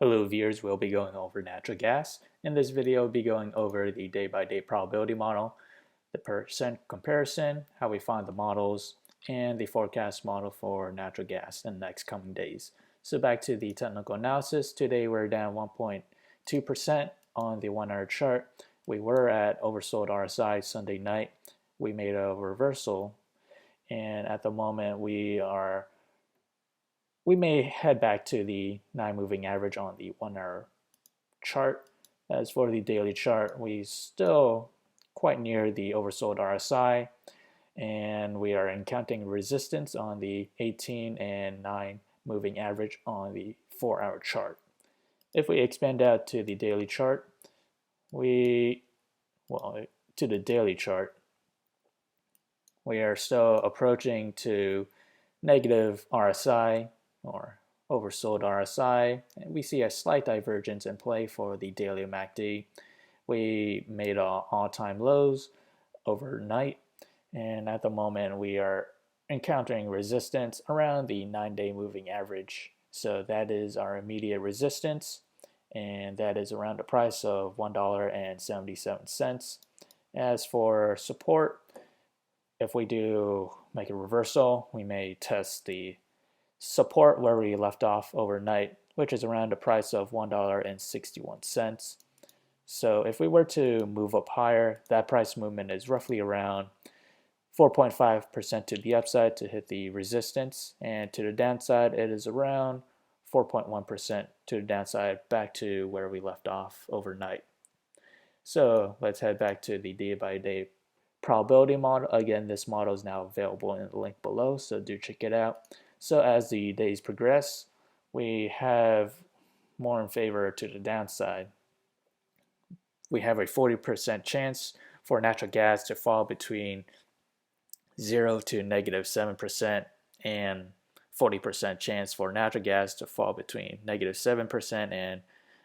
Hello viewers, we'll be going over natural gas. In this video, we'll be going over the day-by-day probability model, the percent comparison, how we find the models, and the forecast model for natural gas in the next coming days. So back to the technical analysis. Today we're down 1.2% on the 1 hour chart. We were at oversold RSI Sunday night. We made a reversal, and at the moment we may head back to the 9 moving average on the 1 hour chart. As for the daily chart, we still quite near the oversold RSI, and we are encountering resistance on the 18 and 9 moving average on the 4 hour chart. If we expand out to the daily chart, we are still approaching to negative RSI or oversold RSI, and we see a slight divergence in play for the daily MACD. We made all-time lows overnight, and at the moment we are encountering resistance around the 9-day moving average. So that is our immediate resistance, and that is around a price of $1.77. As for support, if we do make a reversal, we may test the support where we left off overnight, which is around a price of $1.61. So if we were to move up higher, that price movement is roughly around 4.5% to the upside to hit the resistance, and to the downside it is around 4.1% to the downside back to where we left off overnight. So let's head back to the day-by-day probability model. Again, this model is now available in the link below, so do check it out. So as the days progress, we have more in favor to the downside. We have a 40% chance for natural gas to fall between 0 to -7%, and 40% chance for natural gas to fall between -7% and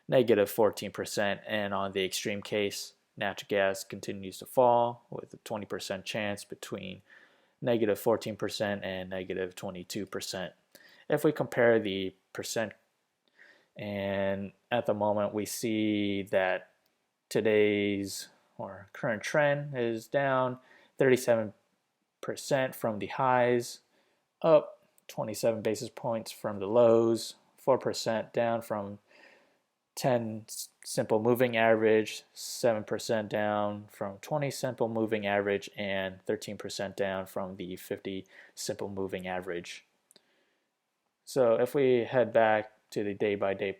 -14%. And on the extreme case, natural gas continues to fall with a 20% chance between -14% and -22%. If we compare the percent, and at the moment we see that today's or current trend is down 37% from the highs, up 27 basis points from the lows, 4% down from 10 simple moving average, 7% down from 20 simple moving average, and 13% down from the 50 simple moving average. So if we head back to the day-by-day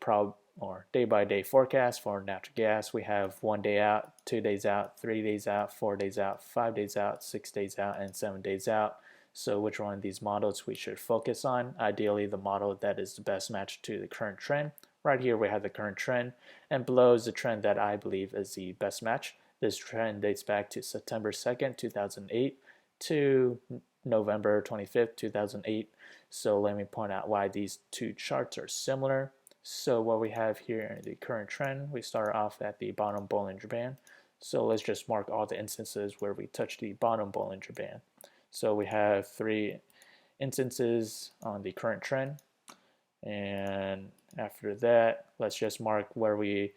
day-by-day forecast for natural gas, we have 1 day out, 2 days out, 3 days out, 4 days out, 5 days out, 6 days out, and 7 days out. So which one of these models we should focus on? Ideally, the model that is the best match to the current trend. Right here we have the current trend, and below is the trend that I believe is the best match. This trend dates back to September 2nd, 2008 to November 25th, 2008. So let me point out why these two charts are similar. So what we have here in the current trend, we start off at the bottom Bollinger Band. So let's just mark all the instances where we touch the bottom Bollinger Band. So we have 3 instances on the current trend, and after that, let's just mark where we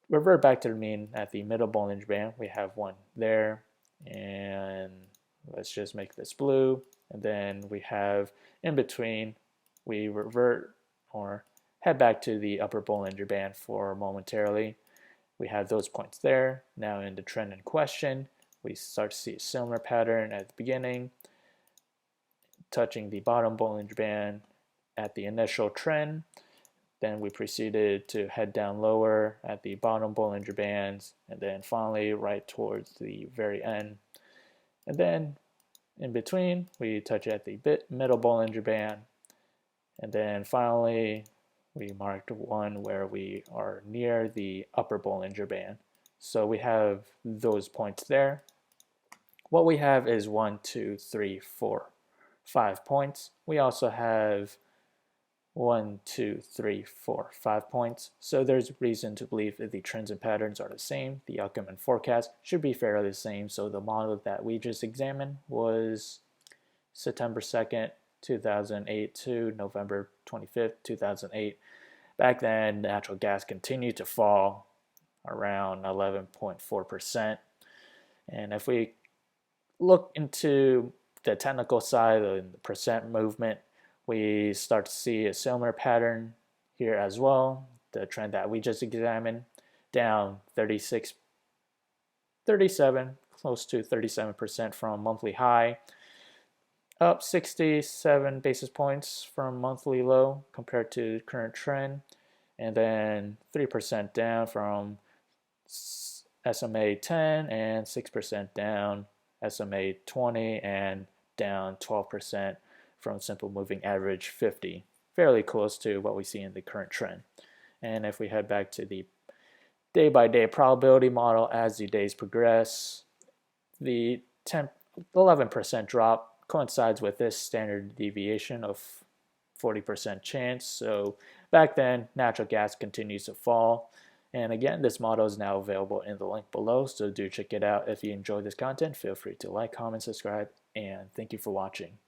revert back to the mean at the middle Bollinger Band. We have 1 there, and let's just make this blue. And then we have in between, we revert or head back to the upper Bollinger Band for momentarily. We have those points there. Now in the trend in question, we start to see a similar pattern at the beginning, touching the bottom Bollinger Band at the initial trend. Then we proceeded to head down lower at the bottom Bollinger Bands, and then finally right towards the very end. And then in between, we touch at the middle Bollinger Band, and then finally we marked one where we are near the upper Bollinger Band. So we have those points there. What we have is 1, 2, 3, 4, 5 points. We also have 1, 2, 3, 4, 5 points. So there's reason to believe that the trends and patterns are the same. The outcome and forecast should be fairly the same. So the model that we just examined was September 2nd, 2008 to November 25th, 2008. Back then, natural gas continued to fall around 11.4%. And if we look into the technical side of the percent movement, we start to see a similar pattern here as well. The trend that we just examined, down 37, close to 37% from monthly high, up 67 basis points from monthly low compared to current trend, and then 3% down from SMA 10 and 6% down SMA 20 and down 12% from simple moving average 50, fairly close to what we see in the current trend. And if we head back to the day-by-day probability model, as the days progress, the 11% drop coincides with this standard deviation of 40% chance. So back then, natural gas continues to fall. And again, this model is now available in the link below, so do check it out. If you enjoyed this content, feel free to like, comment, subscribe, and thank you for watching.